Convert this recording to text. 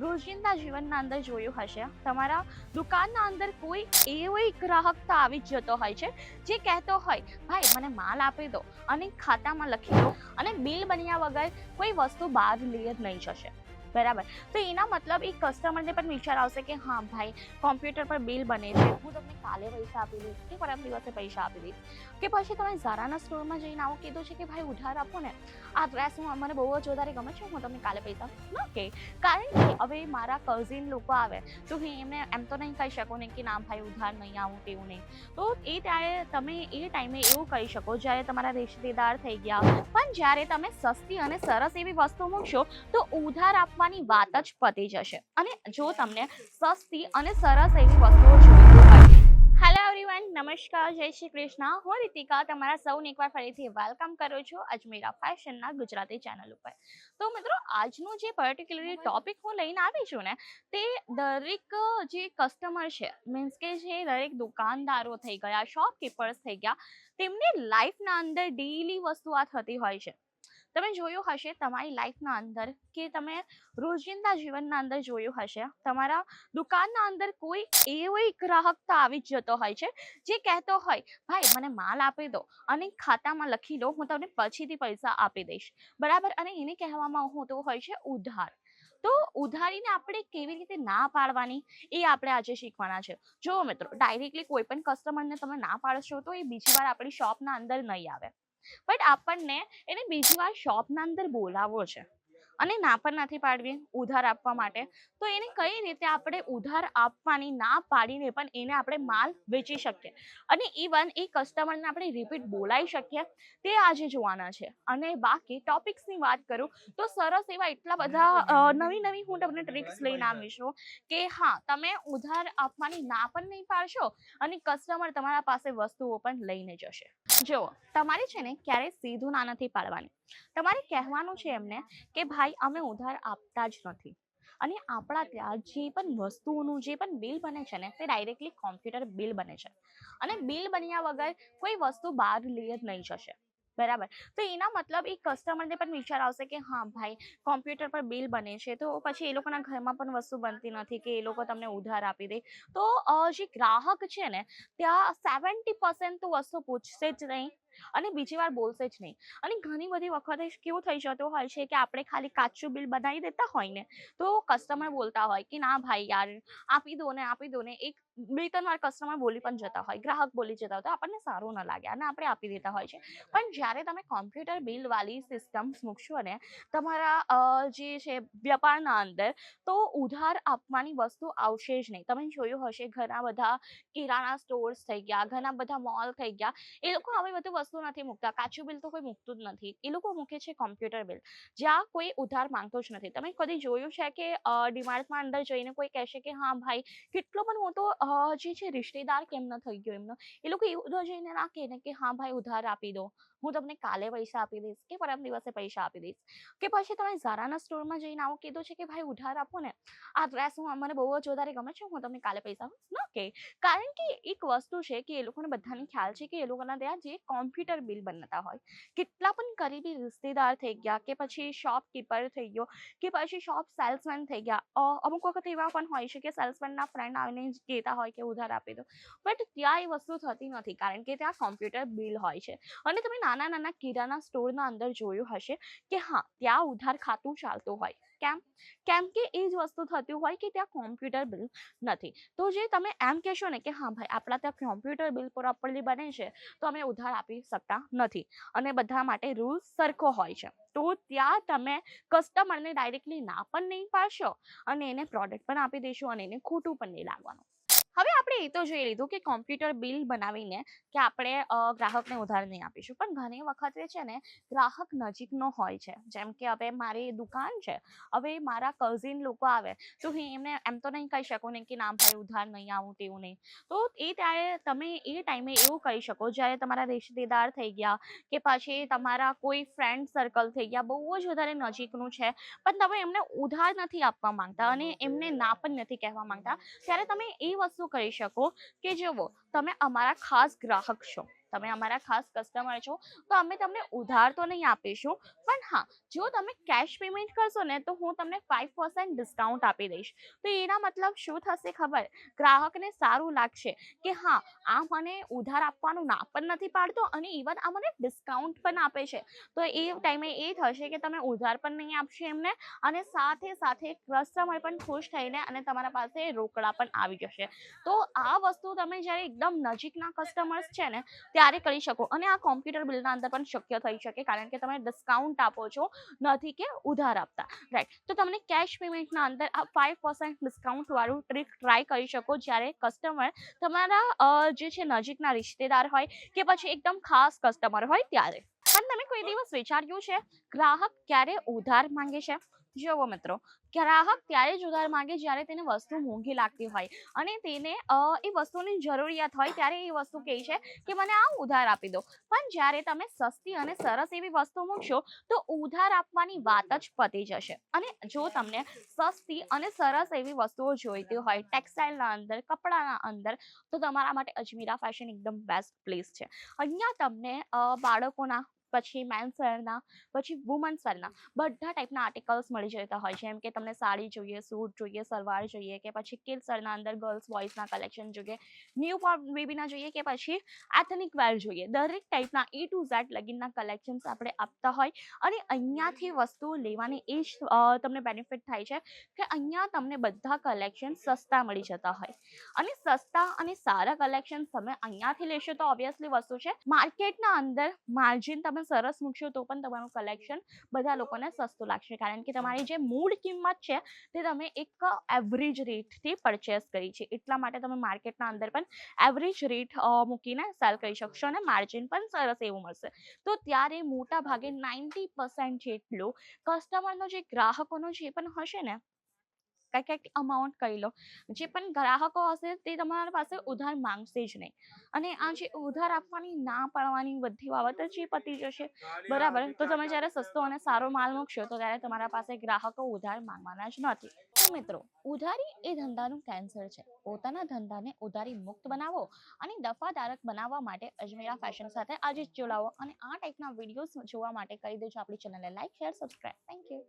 રોજિંદા જીવનના અંદર જોયું હશે, તમારા દુકાનના અંદર કોઈ એવો ગ્રાહક તો આવી જ જતો હોય છે જે કહેતો હોય, ભાઈ મને માલ આપી દો અને ખાતામાં લખી દો અને બિલ બન્યા વગર કોઈ વસ્તુ બહાર લઈ જ નહીં જશે. બરાબર. તો એના મતલબ એ કસ્ટમરને પણ વિચાર આવશે કે હા ભાઈ, કોમ્પ્યુટર પર બિલ બને છે, હું તમને કાલે પૈસા આપી દઈશ કે પરમ દિવસે પૈસા આપી દઈશ. કે પછી તમે ઝારાના સ્ટોરમાં જઈને આવું કીધું છે કે ભાઈ ઉધાર આપો ને, આ ડ્રેસ મને બહુ જ વધારે ગમે છે, હું તમને કાલે પૈસા ન કે. કારણ કે હવે મારા કઝિન લોકો આવે તો હું એમને એમ તો નહીં કહી શકો ને કે ના ભાઈ ઉધાર નહીં આવું તેવું નહીં. તો એ ત્યારે તમે એ ટાઈમે એવું કહી શકો જ્યારે તમારા રિશ્તેદાર થઈ ગયા. પણ જ્યારે તમે સસ્તી અને સરસ એવી વસ્તુ મૂકશો તો ઉધાર આપવાની વાત જ પતી જશે. અને જો તમને સસ્તી અને સરસ એવી વસ્તુઓ જોઈતી હોય. હેલો એવરીવન, નમસ્કાર, જય શ્રી કૃષ્ણ. હું રીતિકા તમારા સૌને એકવાર ફરીથી વેલકમ કરું છું અજમેરા ફેશનના ગુજરાતી ચેનલ ઉપર. તો મિત્રો, આજનું જે પર્ટિક્યુલરલી ટોપિક હું લઈને આવી છું ને, તે દરેક જે કસ્ટમર છે, મીન્સ કે જે દરેક દુકાનદારો થઈ ગયા, શોપકીપર્સ થઈ ગયા, તેમની લાઈફના અંદર ડેઈલી વસ્તુ આ થતી હોય છે. તમે જોયું હશે તમારી લાઈફના અંદર કે તમે રોજિંદા જીવનના અંદર જોયું હશે, તમારા દુકાનના અંદર કોઈ એવો ગ્રાહક તો આવી જ જતો હોય છે જે કહેતો હોય, ભાઈ મને માલ આપી દો અને ખાતામાં લખી લો, હું તમને પછીથી પૈસા આપી દઈશ. બરાબર. અને એને કહેવામાં હોતો હોય છે ઉધાર. તો ઉધારીને આપણે કેવી રીતે ના પાડવાની એ આપણે આજે શીખવાના છે. જો મિત્રો, ડાયરેક્ટલી કોઈ પણ કસ્ટમરને તમે ના પાડશો તો એ બીજી વાર આપણી શોપના અંદર નહીં આવે. બટ આપણને એને બીજી વાર શોપના અંદર બોલાવવો છે અને ના પણ નથી પાડવી ઉધાર આપવા માટે. તો એને કઈ રીતે આપણે ઉધાર આપવાની ના પાડીને પણ એને આપણે માલ વેચી શકીએ અને ઇવન એ કસ્ટમરને આપણે રિપીટ બોલાવી શકીએ, તે આજે જોવાના છે. અને બાકી ટોપિક્સની વાત કરું તો સરસ એવા એટલા બધા નવી હું તમને ટ્રિક્સ લઈને આવીશું કે હા, તમે ઉધાર આપવાની ના પણ નહીં પાડશો અને કસ્ટમર તમારા પાસે વસ્તુઓ પણ લઈને જશે. જો તમારે છે ને ક્યારેય સીધું ના નથી પાડવાની. તમારે કહેવાનું છે એમને કે ભાઈ અમે ઉધાર આપતા જ નથી અને આપણા ત્યાં જે પણ વસ્તુઓનું જે પણ બિલ બને છે ને, તે ડાયરેક્ટલી કોમ્પ્યુટર બિલ બને છે અને બિલ બન્યા વગર કોઈ વસ્તુ બહાર લઈ જ નહીં જશે. બરાબર. તો એના મતલબ એ કસ્ટમરને પણ વિચાર આવશે કે હા ભાઈ, કોમ્પ્યુટર પર બિલ બને છે, તો પછી એ લોકોના ઘરમાં પણ વસ્તુ બનતી નથી કે એ લોકો તમને ઉધાર આપી દે. તો જે ગ્રાહક છે ને, ત્યાં 70% તો વસ્તુ પૂછશે જ નહીં અને બીજી વાર બોલશે જ નહીં. અને ઘણી બધી વખતે કેવું થઈ જતું હોય છે કે આપણે ખાલી કાચું બિલ બનાવી દેતા હોય ને, તો કસ્ટમર બોલતા હોય કે ના ભાઈ યાર, આપી દો ને. એક બે ત્રણ વાર કસ્ટમર બોલી પણ જતા હોય, ગ્રાહક બોલી જતા હોય, તો આપણને સારું ન લાગે અને આપણે આપી દેતા હોય છે. પણ જ્યારે તમે કોમ્પ્યુટર બિલ વાળી સિસ્ટમ મૂકશો ને તમારા જે છે વ્યાપારના અંદર, તો ઉધાર આપવાની વસ્તુ આવશે જ નહીં. તમે જોયું હશે ઘણા બધા કિરાણા સ્ટોર્સ થઈ ગયા, ઘણા બધા મોલ થઈ ગયા, એ લોકો આવી બધી વસ્તુ નથી મૂકતા. કાચું બિલ તો કોઈ મૂકતું જ નથી, એ લોકો મૂકે છે કોમ્પ્યુટર બિલ, જ્યાં કોઈ ઉધાર માંગતો જ નથી. તમે કદી જોયું છે કે ડીમાર્ટમાં અંદર જઈને કોઈ કહેશે કે હા ભાઈ, કેટલો પણ મોટો જે છે રિશ્તેદાર કેમ ન થઈ ગયો એમનો, એ લોકો એવું જઈને ના કહે ને કે હા ભાઈ ઉધાર આપી દો, હું તમને કાલે પૈસા આપી દઈશ કે પરમ દિવસે પૈસા આપી દઈશ. કે પછી તમે ઝારાના સ્ટોરમાં જઈને આવું કીધું છે કે ભાઈ ઉધાર આપો ને, આ ડ્રેસ મને બહુ જ વધારે ગમે છે, હું તમને કાલે પૈસા ન કે. કારણ કે એક વસ્તુ છે કે એ લોકોને બધાને ખ્યાલ છે કે એ લોકોના ત્યાં જે કોમ્પ્યુટર બિલ બનતા હોય, કેટલા પણ કરીબી રિશ્તેદાર થઈ ગયા કે પછી શોપકીપર થઈ ગયો કે પછી શોપ સેલ્સમેન થઈ ગયા, અમુક વખત એવા પણ હોય છે કે સેલ્સમેનના ફ્રેન્ડ આવીને કહેતા હોય કે ઉધાર આપી દો. બટ ત્યાં એ વસ્તુ થતી નથી કારણ કે ત્યાં કોમ્પ્યુટર બિલ હોય છે. અને તમે નાના કિરાના સ્ટોરના અંદર જોયું હશે કે હા, ત્યાં ઉધાર ખાતું ચાલતું હોય. કેમ કે એ જ વસ્તુ થતી હોય કે ત્યાં કોમ્પ્યુટર બિલ નથી. તો જે તમે એમ કહેશો ને કે હા ભાઈ, આપણા ત્યાં કોમ્પ્યુટર બિલ પ્રોપરલી બને છે, તો અમે ઉધાર આપી શકતા નથી અને બધા માટે રૂલ સરખો હોય છે. તો ત્યાં તમે કસ્ટમરને ડાયરેક્ટલી ના પણ નહીં પાડશો અને એને પ્રોડક્ટ પણ આપી દેશો અને એને ખોટું પણ નહીં લાગવાનું. હવે આપણે એ તો જોઈ લીધું કે કોમ્પ્યુટર બિલ બનાવીને કે આપણે ગ્રાહકને ઉધાર નહીં આપીશું. પણ ઘણી વખતે છે ને ગ્રાહક નજીકનો હોય છે. જેમ કે હવે મારી દુકાન છે, હવે મારા કઝિન લોકો આવે તો હું એમને એમ તો નહીં કહી શકું ને કે ના ભાઈ ઉધાર નહીં આવું તેવું નહીં. તો એ ત્યારે તમે એ ટાઈમે એવું કહી શકો જ્યારે તમારા રિશ્તેદાર થઈ ગયા કે પછી તમારા કોઈ ફ્રેન્ડ સર્કલ થઈ ગયા, બહુ જ વધારે નજીકનું છે, પણ તમે એમને ઉધાર નથી આપવા માંગતા અને એમને ના પણ નથી કહેવા માંગતા, ત્યારે તમે એ વસ્તુ કરી શકો કે જુઓ, તમે અમારા ખાસ ગ્રાહક છો તમે અમારા ખાસ કસ્ટમર છો તો અમે તમને ઉધાર તો નહીં આપીશું, પણ હા, જો તમે કેશ પેમેન્ટ કરશો ને તો હું તમને 5% ડિસ્કાઉન્ટ આપી દઈશ. તો એના મતલબ શું થશે ખબર? ગ્રાહકને સારું લાગશે કે હા, આ મને ઉધાર આપવાનું ના પણ નથી પાડતો અને ઇવન આ મને ડિસ્કાઉન્ટ પણ આપે છે. તો એ ટાઈમે એ થશે કે તમે ઉધાર પણ નહીં આપશો એમને, અને સાથે સાથે કસ્ટમર પણ ખુશ થઈને અને તમારા પાસે રોકડા પણ આવી જશે. તો આ વસ્તુ તમે જ્યારે એકદમ નજીકના કસ્ટમર્સ છે ને ત્યારે કરી શકો, અને આ કોમ્પ્યુટર બિલના અંદર પણ શક્ય થઈ શકે, કારણ કે તમે ડિસ્કાઉન્ટ આપો છો, નથી કે ઉધાર આપતા, રાઈટ? તો તમને કેશ પેમેન્ટના અંદર આ 5% ડિસ્કાઉન્ટ વાળું ટ્રીક ટ્રાય કરી શકો જ્યારે કસ્ટમર તમારા જે છે નજીકના રિશ્તેદાર હોય કે પછી એકદમ ખાસ કસ્ટમર હોય ત્યારે. પણ તમે કોઈ દિવસ વિચાર્યું છે ગ્રાહક ક્યારે ઉધાર માંગે છે? જુઓ મિત્રો, ગ્રાહક ત્યારે જ ઉધાર માંગે જ્યારે તેને વસ્તુ મોંઘી લાગતી હોય અને તેને એ વસ્તુની જરૂરિયાત હોય, ત્યારે એ વસ્તુ કહે છે કે મને આ ઉધાર આપી દો. પણ જ્યારે તમે સસ્તી અને સરસ એવી વસ્તુ મૂકશો તો ઉધાર આપવાની વાત જ પતી જશે. અને જો તમને સસ્તી અને સરસ એવી વસ્તુઓ જોઈતી હોય ટેક્સટાઇલના અંદર, કપડાના અંદર, તો તમારા માટે અજમીરા ફેશન એકદમ બેસ્ટ પ્લેસ છે. અહીંયા તમને બાળકોના, પછી મેન્સ વેરના, પછી વુમન્સ વેરના બધા ટાઈપના આર્ટિકલ્સ મળી જતા હોય છે. જેમ કે તમને સાડી જોઈએ, સૂટ જોઈએ, સલવાર જોઈએ, કે પછી કિડ્સ વેરના અંદર ગર્લ્સ બોયઝના કલેક્શન જોઈએ, ન્યૂ બોર્ન બેબીના જોઈએ, કે પછી એથનિક વેર જોઈએ, દરેક ટાઈપના A to Z લગીનના કલેક્શન્સ આપણે આપતા હોય. અને અહીંયાથી વસ્તુઓ લેવાની એ જ તમને બેનિફિટ થાય છે કે અહીંયા તમને બધા કલેક્શન સસ્તા મળી જતા હોય. અને સસ્તા અને સારા કલેક્શન તમે અહીંયાથી લેશો તો ઓબ્વિયસલી વસ્તુ છે, માર્કેટના અંદર માર્જિન તમે સરસ મૂકશો તો પણ તમારું કલેક્શન બધા લોકોને સસ્તું લાગશે, કારણ કે તમારી જે મૂળ કિંમત છે તે તમે એક એવરેજ રેટથી પરચેસ કરી છે, એટલા માટે તમે માર્કેટના અંદર પણ એવરેજ રેટ મૂકીને સેલ કરી શકશો અને માર્જિન પણ સરસ એવું મળશે. તો ત્યારે મોટા ભાગે 90% જેટલું કસ્ટમરનો, જે ગ્રાહકોનો જે પણ હશે ને, કંઈક અમાઉન્ટ કહી લો, જે પણ ગ્રાહકો હશે તે તમારા પાસે ઉધાર માંગશે જ નહીં. અને આ જે ઉધાર આપવાની ના પાડવાની બધી બાબત જ એ પતી જશે, બરાબર? તો તમે જ્યારે સસ્તો અને સારો માલ મૂકશો તો ત્યારે તમારા પાસે ગ્રાહકો ઉધાર માંગવાના જ નથી. તો મિત્રો, ઉધારી એ ધંધાનું કેન્સર છે. પોતાના ધંધાને ઉધારી મુક્ત બનાવો અને દફાદારક બનાવવા માટે અજમેરા ફેશન સાથે આજે જ જોડાવો. અને આ ટાઈપના વિડીયોઝ જોવા માટે કરી દેજો આપણી ચેનલને like, share, subscribe. Thank you.